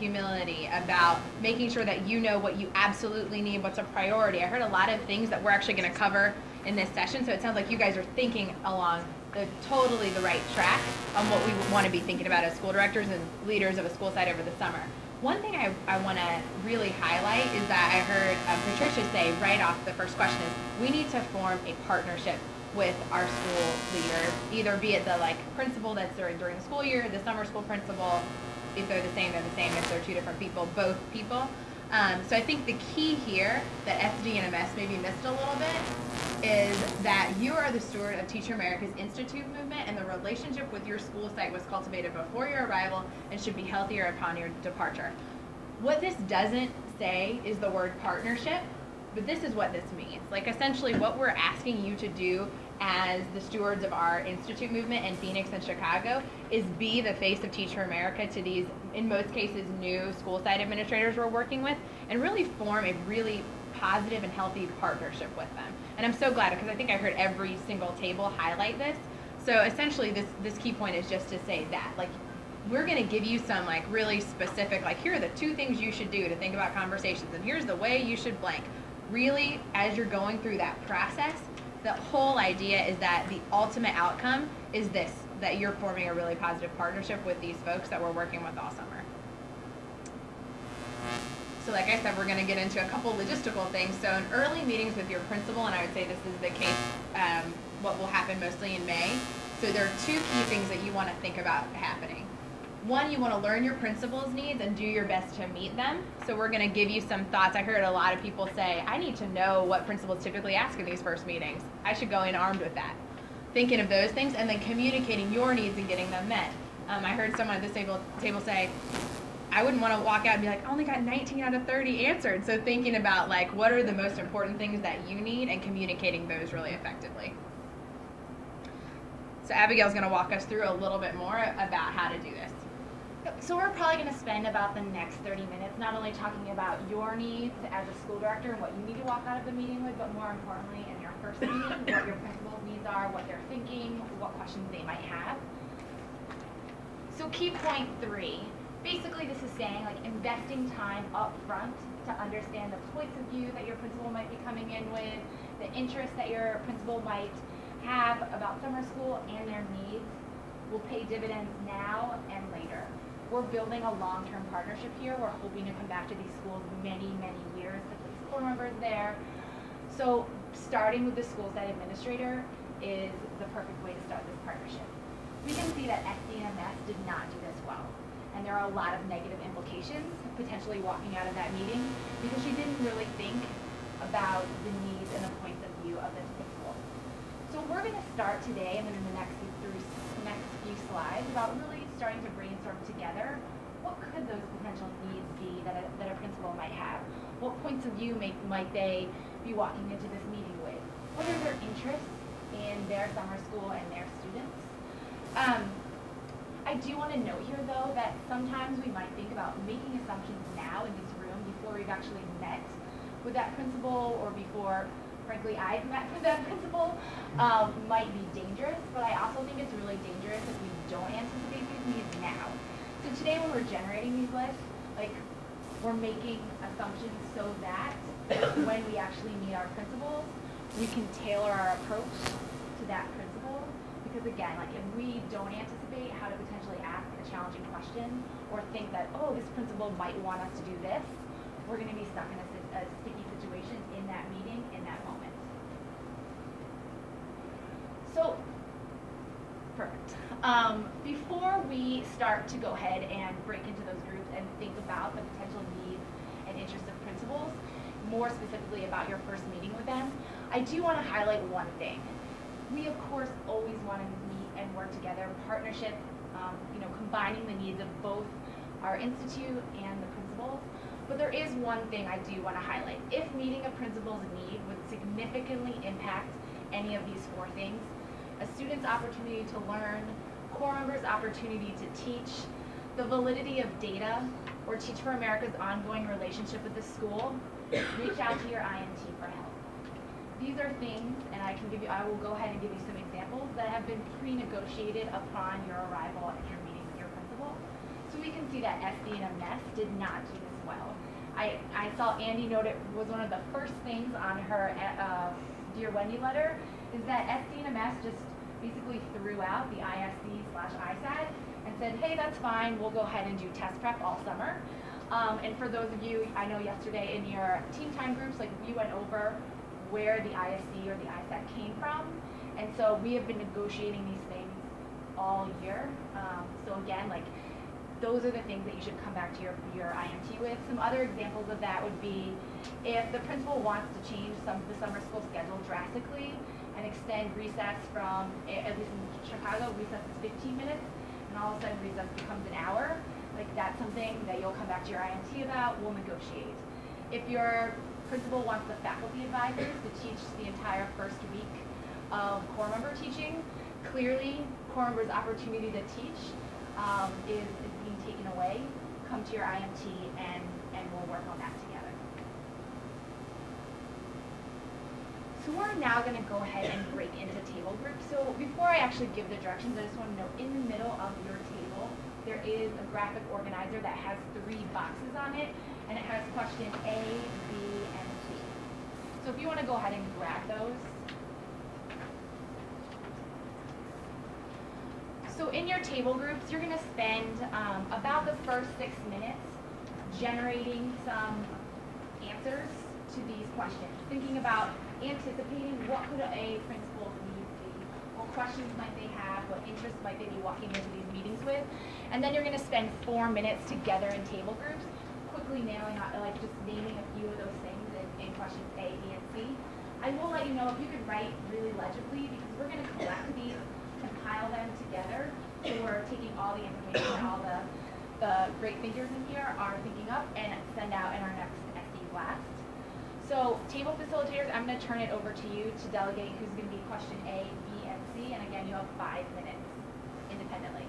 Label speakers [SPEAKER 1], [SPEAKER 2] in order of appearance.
[SPEAKER 1] humility, about making sure that you know what you absolutely need, what's a priority. I heard a lot of things that we're actually going to cover in this session, so it sounds like you guys are thinking along totally the right track on what we want to be thinking about as school directors and leaders of a school site over the summer. One thing I want to really highlight is that I heard Patricia say right off the first question is we need to form a partnership with our school leader, either be it the principal that's during the school year, the summer school principal. If they're the same, they're the same. If they're two different people, both people. So I think the key here that SD and MS maybe missed a little bit is that you are the steward of Teacher America's Institute movement, and the relationship with your school site was cultivated before your arrival and should be healthier upon your departure. What this doesn't say is the word partnership, but this is what this means. Essentially what we're asking you to do as the stewards of our Institute movement in Phoenix and Chicago is be the face of Teacher America to these, in most cases, new school site administrators we're working with, and really form a really positive and healthy partnership with them. And I'm so glad, because I think I heard every single table highlight this. So essentially this key point is just to say that, we're going to give you some really specific, here are the 2 things you should do to think about conversations, and here's the way you should blank. Really, as you're going through that process, the whole idea is that the ultimate outcome is this, that you're forming a really positive partnership with these folks that we're working with all summer. So like I said, we're going to get into a couple logistical things. So in early meetings with your principal, and I would say this is the case, what will happen mostly in May. So there are 2 key things that you want to think about happening. One, you want to learn your principal's needs and do your best to meet them. So we're going to give you some thoughts. I heard a lot of people say, I need to know what principals typically ask in these first meetings. I should go in armed with that. Thinking of those things and then communicating your needs and getting them met. I heard someone at this table say, I wouldn't want to walk out and be like, I only got 19 out of 30 answered. So thinking about what are the most important things that you need and communicating those really effectively. So Abigail's going to walk us through a little bit more about how to do this.
[SPEAKER 2] So we're probably going to spend about the next 30 minutes not only talking about your needs as a school director and what you need to walk out of the meeting with, but more importantly in your first meeting, what your principal's needs are, what they're thinking, what questions they might have. So key point 3, basically this is saying investing time up front to understand the points of view that your principal might be coming in with, the interests that your principal might have about summer school and their needs will pay dividends now and later. We're building a long-term partnership here. We're hoping to come back to these schools many, many years to place school members there. So starting with the school site administrator is the perfect way to start this partnership. We can see that SDMS did not do this well. And there are a lot of negative implications potentially walking out of that meeting because she didn't really think about the needs and the points of view of this principal. So we're going to start today and then in the next few slides about really starting to brainstorm together what could those potential needs be that a principal might have. What points of view might they be walking into this meeting with? What are their interests in their summer school and their students? I do want to note here though that sometimes we might think about making assumptions now in this room before we've actually met with that principal or before frankly I've met with that principal might be dangerous, but I also think it's really dangerous if we don't anticipate these needs now. So today when we're generating these lists, we're making assumptions so that when we actually meet our principals, we can tailor our approach to that principal. Because again, if we don't anticipate how to potentially ask a challenging question or think that, oh, this principal might want us to do this, we're going to be stuck in a sticky situation in that meeting, in that moment. So, perfect. Before we start to go ahead and break into those groups and think about the potential needs and interests of principals, more specifically about your first meeting with them, I do want to highlight one thing. We, of course, always want to meet and work together, partnership, combining the needs of both our institute and the principals. But there is one thing I do want to highlight. If meeting a principal's need would significantly impact any of these 4 things, a student's opportunity to learn, core members' opportunity to teach, the validity of data, or Teach for America's ongoing relationship with the school, reach out to your INT for help. These are things, and I will go ahead and give you some examples that have been pre-negotiated upon your arrival and your meeting with your principal. So we can see that SD and MS did not do this well. I saw Andy note it was one of the first things on her Dear Wendy letter, is that SD and MS just basically threw out the ISC/ISAT and said, hey, that's fine, we'll go ahead and do test prep all summer. And for those of you, I know yesterday in your team time groups, like we went over where the ISC or the ISAT came from. And so we have been negotiating these things all year. So again, like those are the things that you should come back to your IMT with. Some other examples of that would be if the principal wants to change the summer school schedule drastically and extend recess from, at least in Chicago, recess is 15 minutes, and all of a sudden recess becomes an hour. Like that's something that you'll come back to your IMT about, we'll negotiate. If your principal wants the faculty advisors to teach the entire first week of core member teaching, clearly core members' opportunity to teach is being taken away. Come to your IMT and we'll work on that together. So we're now going to go ahead and break into table groups. So before I actually give the directions, I just want to note in the middle of your table, there is a graphic organizer that has 3 boxes on it, and it has question A, B, and C. So if you want to go ahead and grab those. So in your table groups, you're going to spend about the first 6 minutes generating some answers to these questions, thinking about anticipating what could a principal's needs be, what questions might they have, what interests might they be walking into these meetings with, and then you're going to spend 4 minutes together in table groups, quickly nailing out, like just naming a few of those things in questions A, B, and C. I will let you know if you could write really legibly, because we're going to collect these, compile them together, so we're taking all the information, all the great thinkers in here are thinking up and send out in our next SD blast. So table facilitators, I'm going to turn it over to you to delegate who's going to be question A, B, and C, and again, you have 5 minutes independently.